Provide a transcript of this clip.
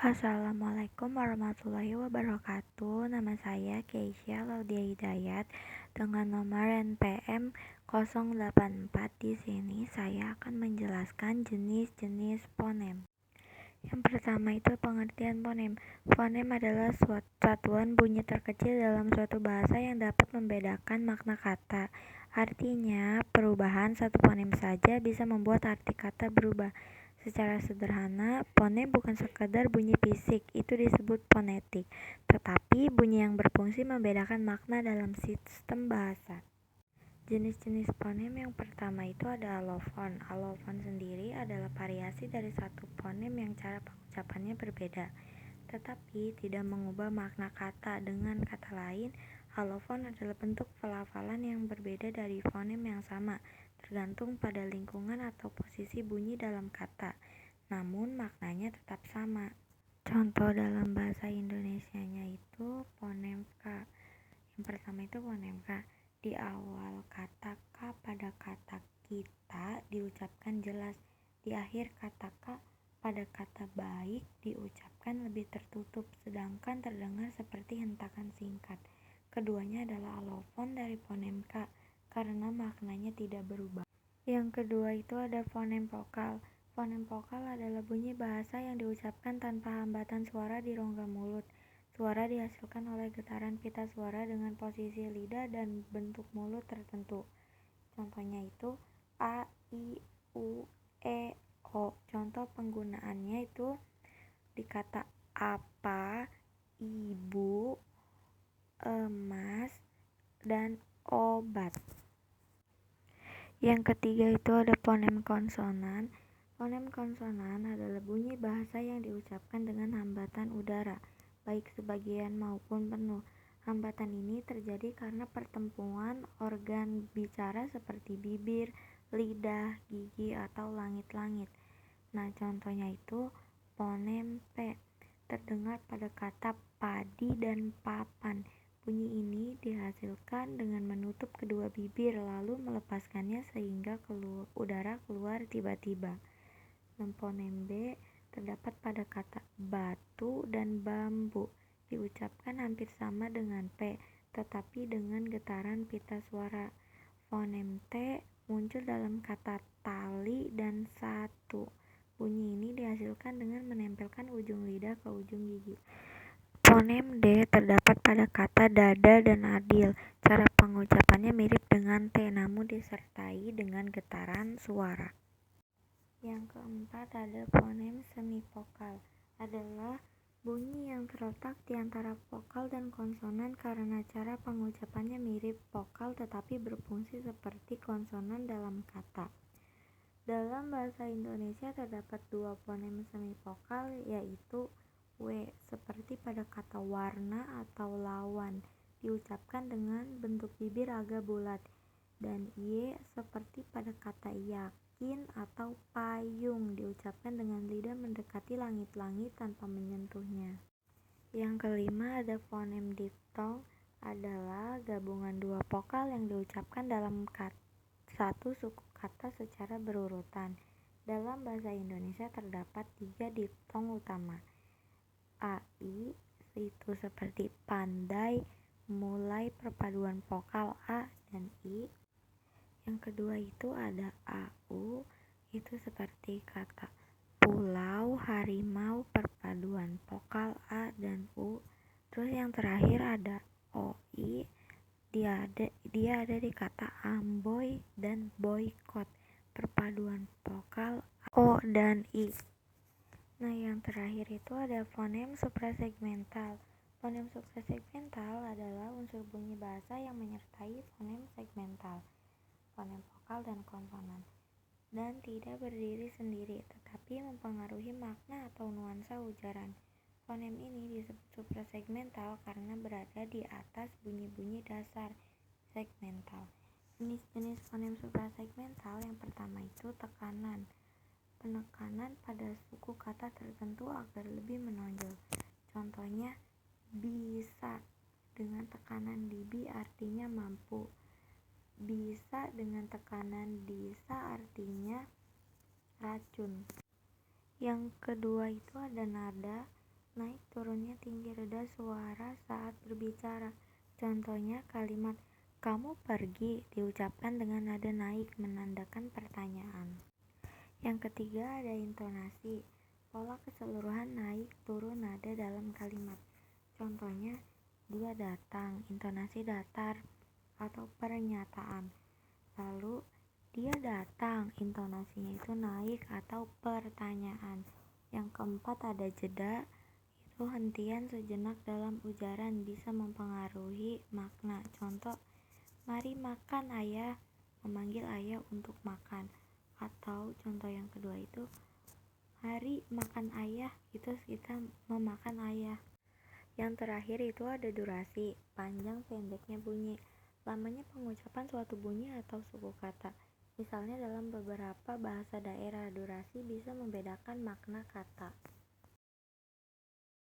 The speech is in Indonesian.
Assalamualaikum warahmatullahi wabarakatuh. Nama saya Keisha Laudia Hidayat dengan nomor NPM 084. Di sini saya akan menjelaskan jenis-jenis fonem. Yang pertama itu pengertian fonem. Fonem adalah satuan bunyi terkecil dalam suatu bahasa yang dapat membedakan makna kata. Artinya, perubahan satu fonem saja bisa membuat arti kata berubah. Secara sederhana, fonem bukan sekadar bunyi fisik, itu disebut fonetik, tetapi bunyi yang berfungsi membedakan makna dalam sistem bahasa. Jenis-jenis fonem yang pertama itu ada alofon. Alofon sendiri adalah variasi dari satu fonem yang cara pengucapannya berbeda, tetapi tidak mengubah makna kata. Dengan kata lain, alofon adalah bentuk pelafalan yang berbeda dari fonem yang sama, tergantung pada lingkungan atau posisi bunyi dalam kata, namun maknanya tetap sama. Contoh dalam bahasa Indonesianya itu fonem K. Yang pertama itu fonem K. Di awal kata K pada kata kita diucapkan jelas. Di akhir kata K pada kata baik diucapkan lebih tertutup, sedangkan terdengar seperti hentakan singkat. Keduanya adalah alofon dari fonem K karena maknanya tidak berubah. Yang kedua itu ada fonem vokal. Fonem vokal adalah bunyi bahasa yang diucapkan tanpa hambatan suara di rongga mulut. Suara dihasilkan oleh getaran pita suara dengan posisi lidah dan bentuk mulut tertentu. Contohnya itu A, I, U, E, O. Contoh penggunaannya itu di kata apa, ibu, emas, dan obat. Yang ketiga itu ada fonem konsonan. Fonem konsonan adalah bunyi bahasa yang diucapkan dengan hambatan udara, baik sebagian maupun penuh. Hambatan ini terjadi karena pertemuan organ bicara seperti bibir, lidah, gigi, atau langit-langit. Nah, contohnya itu fonem P, terdengar pada kata padi dan papan. Bunyi ini dihasilkan dengan menutup kedua bibir lalu melepaskannya sehingga udara keluar tiba-tiba. Dan fonem B terdapat pada kata batu dan bambu. Diucapkan hampir sama dengan P, tetapi dengan getaran pita suara. Fonem T muncul dalam kata tali dan satu. Bunyi ini dihasilkan dengan menempelkan ujung lidah ke ujung gigi. Fonem D terdapat pada kata dada dan adil. Cara pengucapannya mirip dengan T, namun disertai dengan getaran suara. Yang keempat ada fonem semivokal. Adalah bunyi yang terletak di antara vokal dan konsonan karena cara pengucapannya mirip vokal tetapi berfungsi seperti konsonan dalam kata. Dalam bahasa Indonesia terdapat dua fonem semivokal, yaitu W seperti pada kata warna atau lawan diucapkan dengan bentuk bibir agak bulat, dan Y seperti pada kata yakin atau payung diucapkan dengan lidah mendekati langit-langit tanpa menyentuhnya. Yang kelima ada fonem diftong, adalah gabungan dua vokal yang diucapkan dalam satu suku kata secara berurutan. Dalam bahasa Indonesia terdapat 3 diftong utama. AI itu seperti pandai, mulai perpaduan vokal A dan I. Yang kedua itu ada AU, itu seperti kata pulau, harimau, perpaduan vokal A dan U. Terus yang terakhir ada OI, dia ada di kata amboy dan boykot, perpaduan vokal O dan I. Nah, yang terakhir itu ada fonem suprasegmental. Fonem suprasegmental adalah unsur bunyi bahasa yang menyertai fonem segmental, fonem vokal dan konsonan, dan tidak berdiri sendiri, tetapi mempengaruhi makna atau nuansa ujaran. Fonem ini disebut suprasegmental karena berada di atas bunyi-bunyi dasar segmental. Jenis-jenis fonem suprasegmental yang pertama itu tekanan. Penekanan pada suku kata tertentu agar lebih menonjol. Contohnya bisa dengan tekanan di bi artinya mampu. Bisa dengan tekanan di sa artinya racun. Yang kedua itu ada nada. naik turunnya tinggi reda suara saat berbicara. Contohnya kalimat "kamu pergi" diucapkan dengan nada naik menandakan pertanyaan. Yang ketiga ada intonasi. Pola keseluruhan naik turun nada dalam kalimat. Contohnya dia datang, intonasi datar atau pernyataan. Lalu dia datang, intonasinya itu naik atau pertanyaan. Yang keempat ada jeda. Itu hentian sejenak dalam ujaran bisa mempengaruhi makna. Contoh, mari makan ayah, memanggil ayah untuk makan. Atau contoh yang kedua itu, mari makan ayah, itu kita memakan ayah. Yang terakhir itu ada durasi, panjang pendeknya bunyi, lamanya pengucapan suatu bunyi atau suku kata. Misalnya dalam beberapa bahasa daerah, durasi bisa membedakan makna kata.